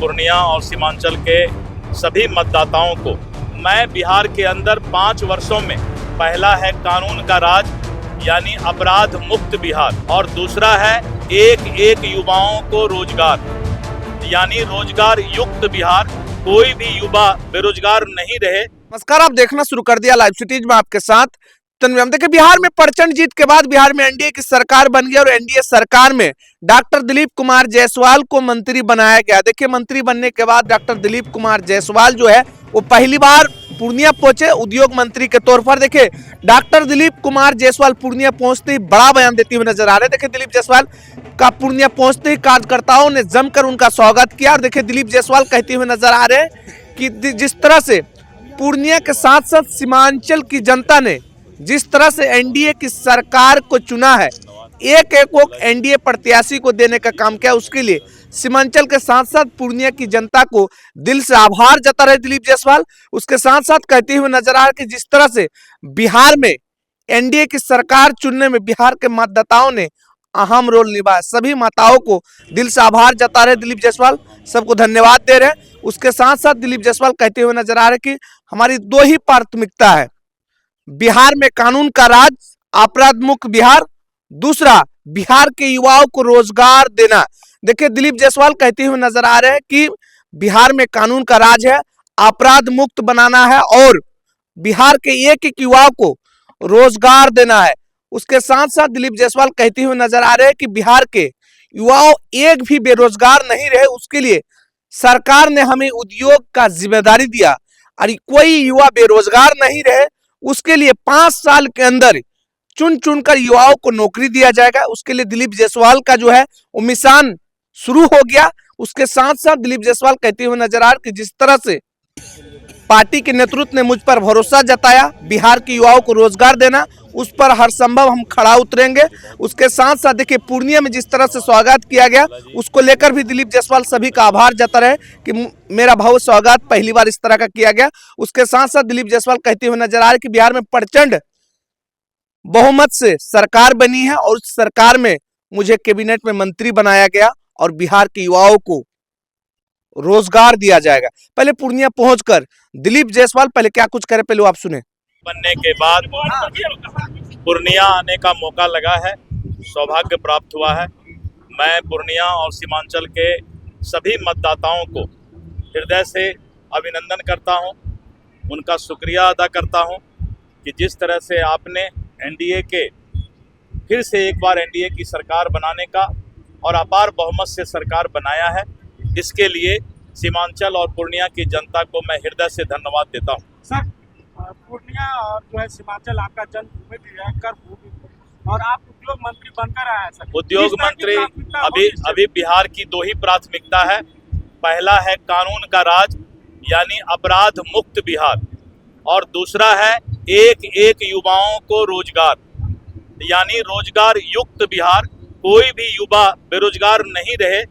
पूर्णिया और सीमांचल के सभी मतदाताओं को मैं बिहार के अंदर 5 वर्षों में पहला है कानून का राज यानी अपराध मुक्त बिहार और दूसरा है एक एक युवाओं को रोजगार यानी रोजगार युक्त बिहार, कोई भी युवा बेरोजगार नहीं रहे। नमस्कार, आप देखना शुरू कर दिया लाइव सिटीज में आपके साथ तन्वी। देखिए, बिहार में प्रचंड जीत के बाद बिहार में एनडीए की सरकार बन गई और एनडीए सरकार में डॉक्टर दिलीप कुमार जायसवाल को मंत्री बनाया गया। देखिए, मंत्री बनने के बाद डॉक्टर दिलीप कुमार जायसवाल जो है वो पहली बार पूर्णिया पहुंचे उद्योग मंत्री के तौर पर। देखिए, डॉक्टर दिलीप कुमार जायसवाल पूर्णिया पहुंचते ही बड़ा बयान देते हुए नजर आ रहे हैं। देखिए, दिलीप जायसवाल का पूर्णिया पहुंचते ही कार्यकर्ताओं ने जमकर उनका स्वागत किया और देखिए दिलीप जायसवाल कहते हुए नजर आ रहे हैं कि जिस तरह से पूर्णिया के साथ साथ सीमांचल की जनता ने जिस तरह से एनडीए की सरकार को चुना है, एक एक वोट एनडीए प्रत्याशी को देने का काम किया, उसके लिए सीमांचल के साथ साथ पूर्णिया की जनता को दिल से आभार जता रहे दिलीप जायसवाल। उसके साथ साथ कहते हुए नजर आ रहे कि जिस तरह से बिहार में एनडीए की सरकार चुनने में बिहार के मतदाताओं ने अहम रोल निभाया, सभी माताओं को दिल से आभार जता रहे दिलीप जायसवाल, सबको धन्यवाद दे रहे हैं। उसके साथ साथ दिलीप जायसवाल कहते हुए नजर आ रहे कि हमारी 2 ही प्राथमिकता है, बिहार में कानून का राज, अपराध मुक्त बिहार, दूसरा बिहार के युवाओं को रोजगार देना। देखिए, दिलीप जायसवाल कहते हुए नजर आ रहे हैं कि बिहार में कानून का राज है, अपराध मुक्त बनाना है और बिहार के एक एक युवाओं को रोजगार देना है। उसके साथ साथ दिलीप जायसवाल कहते हुए नजर आ रहे हैं कि बिहार के युवाओं एक भी बेरोजगार नहीं रहे, उसके लिए सरकार ने हमें उद्योग का जिम्मेदारी दिया और कोई युवा बेरोजगार नहीं रहे, उसके लिए 5 साल के अंदर चुन चुनकर युवाओं को नौकरी दिया जाएगा। उसके लिए दिलीप जायसवाल का जो है वो मिशन शुरू हो गया। उसके साथ साथ दिलीप जायसवाल कहते हुए नजर आ रहे कि जिस तरह से पार्टी के नेतृत्व ने मुझ पर भरोसा जताया, बिहार के युवाओं को रोजगार देना, उस पर हर संभव हम खड़ा उतरेंगे। उसके साथ साथ देखिए, पूर्णिया में जिस तरह से स्वागत किया गया उसको लेकर भी दिलीप जायसवाल सभी का आभार जता रहे कि मेरा भाव स्वागत पहली बार इस तरह का किया गया। उसके साथ साथ दिलीप जायसवाल कहते हुए नजर आ रहे कि बिहार में प्रचंड बहुमत से सरकार बनी है और उस सरकार में मुझे कैबिनेट में मंत्री बनाया गया और बिहार के युवाओं को रोजगार दिया जाएगा। पहले पूर्णिया पहुंचकर दिलीप जायसवाल पहले क्या कुछ करे, पहले आप सुने। बनने के बाद पूर्णिया आने का मौका लगा है, सौभाग्य प्राप्त हुआ है। मैं पूर्णिया और सीमांचल के सभी मतदाताओं को हृदय से अभिनंदन करता हूं, उनका शुक्रिया अदा करता हूं कि जिस तरह से आपने एनडीए के फिर से एक बार एनडीए की सरकार बनाने का और अपार बहुमत से सरकार बनाया है, इसके लिए सीमांचल और पूर्णिया की जनता को मैं हृदय से धन्यवाद देता हूं। सर, पूर्णिया और जो है सीमांचल आपका जन्मभूमि भी है, कर भूमि, और आप उद्योग मंत्री बनकर आए हैं सर। उद्योग मंत्री अभी बिहार की 2 ही प्राथमिकता है, पहला है कानून का राज यानी अपराध मुक्त बिहार और दूसरा है एक एक युवाओं को रोजगार यानी रोजगार युक्त बिहार, कोई भी युवा बेरोजगार नहीं रहे,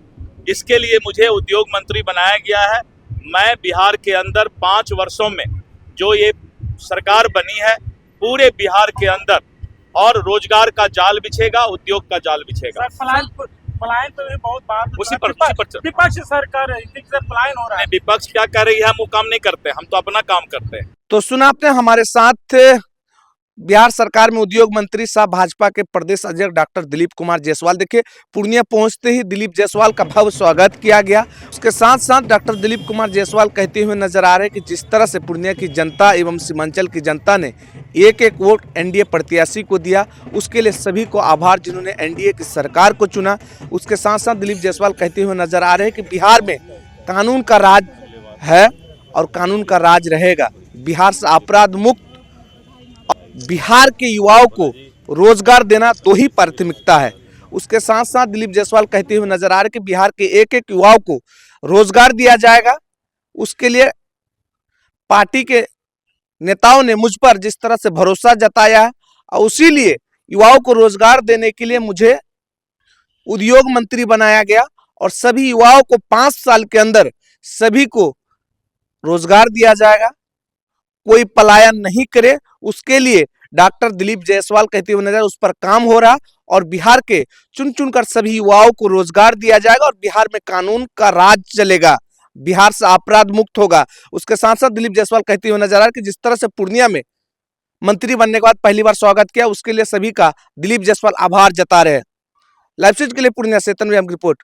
इसके लिए मुझे उद्योग मंत्री बनाया गया है। मैं बिहार के अंदर 5 वर्षों में जो ये सरकार बनी है पूरे बिहार के अंदर और रोजगार का जाल बिछेगा, उद्योग का जाल बिछेगा। पलायन तो बहुत बात उसी पर विपक्ष सरकार पलायन हो रहा है। विपक्ष क्या कर रही है, हम वो काम नहीं करते, हम तो अपना काम करते हैं। तो सुना आपने, हमारे साथ बिहार सरकार में उद्योग मंत्री साहब भाजपा के प्रदेश अध्यक्ष डॉक्टर दिलीप कुमार जायसवाल। देखिए, पूर्णिया पहुंचते ही दिलीप जायसवाल का भव्य स्वागत किया गया। उसके साथ साथ डॉक्टर दिलीप कुमार जायसवाल कहते हुए नजर आ रहे हैं कि जिस तरह से पूर्णिया की जनता एवं सीमांचल की जनता ने एक एक वोट एनडीए प्रत्याशी को दिया, उसके लिए सभी को आभार जिन्होंने एनडीए की सरकार को चुना। उसके साथ साथ दिलीप जायसवाल कहते हुए नजर आ रहे हैं कि बिहार में कानून का राज है और कानून का राज रहेगा, बिहार से अपराध मुक्त, बिहार के युवाओं को रोजगार देना 2 ही प्राथमिकता है। उसके साथ साथ दिलीप जायसवाल कहते हुए नजर आ रहे कि बिहार के एक एक युवाओं को रोजगार दिया जाएगा। उसके लिए पार्टी के नेताओं ने मुझ पर जिस तरह से भरोसा जताया है और उसी लिए युवाओं को रोजगार देने के लिए मुझे उद्योग मंत्री बनाया गया और सभी युवाओं को 5 साल के अंदर सभी को रोजगार दिया जाएगा, कोई पलायन नहीं करे, उसके लिए डॉक्टर दिलीप जायसवाल कहते हुए नजर उस पर काम हो रहा और बिहार के चुन चुनकर सभी युवाओं को रोजगार दिया जाएगा और बिहार में कानून का राज चलेगा। बिहार से अपराध मुक्त होगा। उसके साथ साथ दिलीप जायसवाल कहते हुए नजर आ रहा है कि जिस तरह से पूर्णिया में मंत्री बनने के बाद पहली बार स्वागत किया, उसके लिए सभी का दिलीप जायसवाल आभार जता रहे हैं। लाइव स्ट्रीट के लिए पूर्णिया से तन्वी की रिपोर्ट।